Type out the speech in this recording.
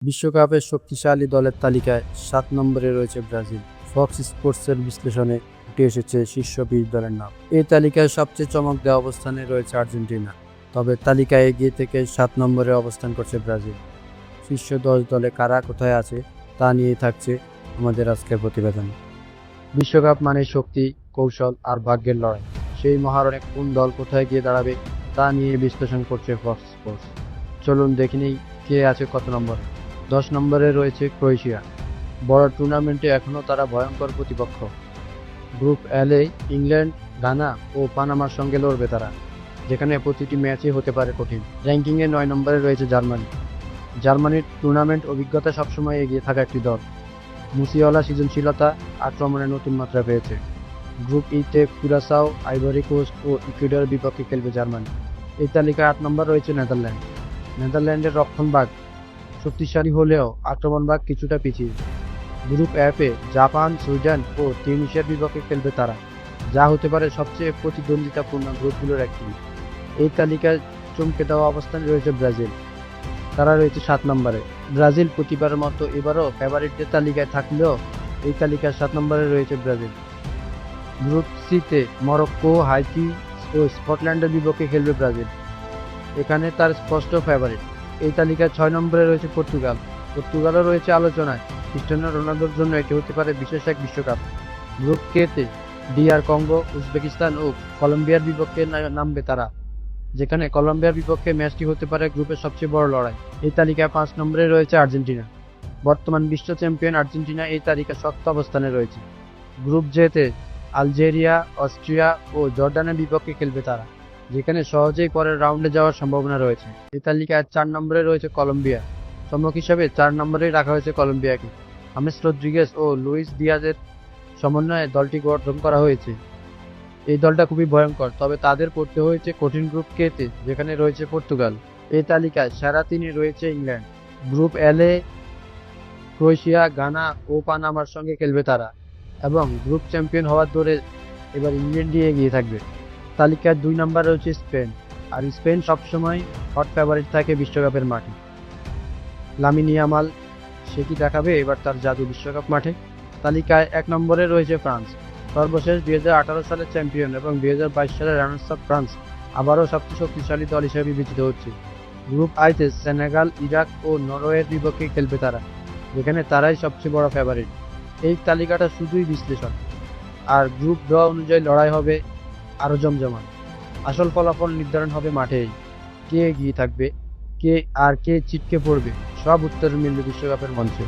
বিশ্বকাপের শক্তিশালী দলের তালিকায় ৭ নম্বরে রয়েছে ব্রাজিল। ফক্স স্পোর্টসের বিশ্লেষণে উঠে এসেছে শীর্ষ ২০ দলের নাম। এই তালিকায় সবচেয়ে চমক দেওয়া অবস্থানে রয়েছে আর্জেন্টিনা, তবে তালিকায় এগিয়ে থেকে ৭ নম্বরে অবস্থান করছে ব্রাজিল। শীর্ষ ১০ দলে কারা কোথায় আছে তা নিয়েই থাকছে আমাদের আজকের প্রতিবেদন। বিশ্বকাপ মানে শক্তি, কৌশল আর ভাগ্যের লড়াই। সেই মহারণে কোন দল কোথায় গিয়ে দাঁড়াবে তা নিয়ে বিশ্লেষণ করছে ফক্স স্পোর্টস। চলুন দেখে নিই কে আছে কত নম্বরে। ১০ নম্বরে রয়েছে ক্রোয়েশিয়া। বড় টুর্নামেন্টে এখনও তারা ভয়ঙ্কর প্রতিপক্ষ। গ্রুপ এলে ইংল্যান্ড, ঘানা ও পানামার সঙ্গে লড়বে তারা, যেখানে প্রতিটি ম্যাচই হতে পারে কঠিন। র্যাঙ্কিংয়ে ৯ নম্বরে রয়েছে জার্মানি। জার্মানির টুর্নামেন্ট অভিজ্ঞতা সবসময় এগিয়ে থাকা একটি দল। মুসিওয়ালা সৃজনশীলতা, আক্রমণে নতুন মাত্রা পেয়েছে। গ্রুপ ইতে কুরাসাও, আইভরি কোস্ট ও ইকুয়েডরের বিপক্ষে খেলবে জার্মানি। এই তালিকায় ৮ নম্বর রয়েছে নেদারল্যান্ড। নেদারল্যান্ডের রক্ষণভাগ শক্তিশালী হলেও আক্রমণভাগ কিছুটা পিছিয়ে। গ্রুপ এফে জাপান, সুইডেন ও তিউনিসিয়ার বিপক্ষে খেলবে তারা, যা হতে পারে সবচেয়ে প্রতিদ্বন্দ্বিতাপূর্ণ গ্রুপগুলোর একটি। এই তালিকায় চমকে দেওয়া অবস্থানে রয়েছে ব্রাজিল। তারা রয়েছে ৭ নম্বরে। ব্রাজিল প্রতিবারের মতো এবারও ফেভারিটদের তালিকায় থাকলেও এই তালিকার ৭ নম্বরে রয়েছে ব্রাজিল। গ্রুপ সিতে মরক্কো, হাইতি ও স্কটল্যান্ডের বিপক্ষে খেলবে ব্রাজিল। এখানে তার স্পষ্ট ফেভারিট। এই তালিকায় ৬ নম্বরে রয়েছে পর্তুগাল। পর্তুগালও রয়েছে আলোচনায়। ক্রিস্টিয়ানো রোনালদোর জন্য এটি হতে পারে বিশেষ এক বিশ্বকাপ। গ্রুপ কেতে ডিআর কঙ্গো, উজবেকিস্তান ও কলম্বিয়ার বিপক্ষে নামবে তারা, যেখানে কলম্বিয়ার বিপক্ষে ম্যাচটি হতে পারে গ্রুপের সবচেয়ে বড় লড়াই। এই তালিকায় ৫ নম্বরে রয়েছে আর্জেন্টিনা। বর্তমান বিশ্ব চ্যাম্পিয়ন আর্জেন্টিনা এই তালিকায় শক্ত অবস্থানে রয়েছে। গ্রুপ জেতে আলজেরিয়া, অস্ট্রিয়া ও জর্ডানের বিপক্ষে খেলবে তারা, যেখানে সহজেই পরের রাউন্ডে যাওয়ার সম্ভাবনা রয়েছে। এই তালিকায় ৪ নম্বরে রয়েছে কলম্বিয়া। চমক হিসাবে ৪ নম্বরেই রাখা হয়েছে কলম্বিয়াকে। হামেস রদ্রিগেজ ও লুইস দিয়াজের সমন্বয়ে দলটি গঠন করা হয়েছে। এই দলটা খুবই ভয়ঙ্কর, তবে তাদের পড়তে হয়েছে কঠিন গ্রুপ কেতে, যেখানে রয়েছে পর্তুগাল। এই তালিকায় সেরা ৩ রয়েছে ইংল্যান্ড। গ্রুপ এলে ক্রোয়েশিয়া, ঘানা ও পানামার সঙ্গে খেলবে তারা, এবং গ্রুপ চ্যাম্পিয়ন হওয়ার দৌড়ে এবার ইংল্যান্ডই এগিয়ে থাকবে। তালিকার ২ নম্বরে রয়েছে স্পেন, আর স্পেন সবসময় হট ফেভারিট থাকে বিশ্বকাপের মাঠে। লামিন ইয়ামাল সে কি দেখাবে এবার তার জাদু বিশ্বকাপ মাঠে। তালিকায় ১ নম্বরে রয়েছে ফ্রান্স। সর্বশেষ ২০১৮ সালের চ্যাম্পিয়ন এবং ২০২২ সালের রানার্স আপ ফ্রান্স আবারও সবচেয়ে শক্তিশালী দল হিসেবে বিবেচিত হচ্ছে। গ্রুপ আইতে সেনেগাল, ইরাক ও নরওয়ের বিপক্ষে খেলবে তারা, যেখানে তারাই সবচেয়ে বড় ফেভারিট। এই তালিকাটা শুধুই বিশ্লেষণ, আর গ্রুপ ড্র অনুযায়ী লড়াই হবে আরও জমজমাট। আসল ফলাফল নির্ধারণ হবে মাঠেই। কে এগিয়ে থাকবে, কে ছিটকে পড়বে, সব উত্তর মিলবে বিশ্বকাপের মঞ্চে।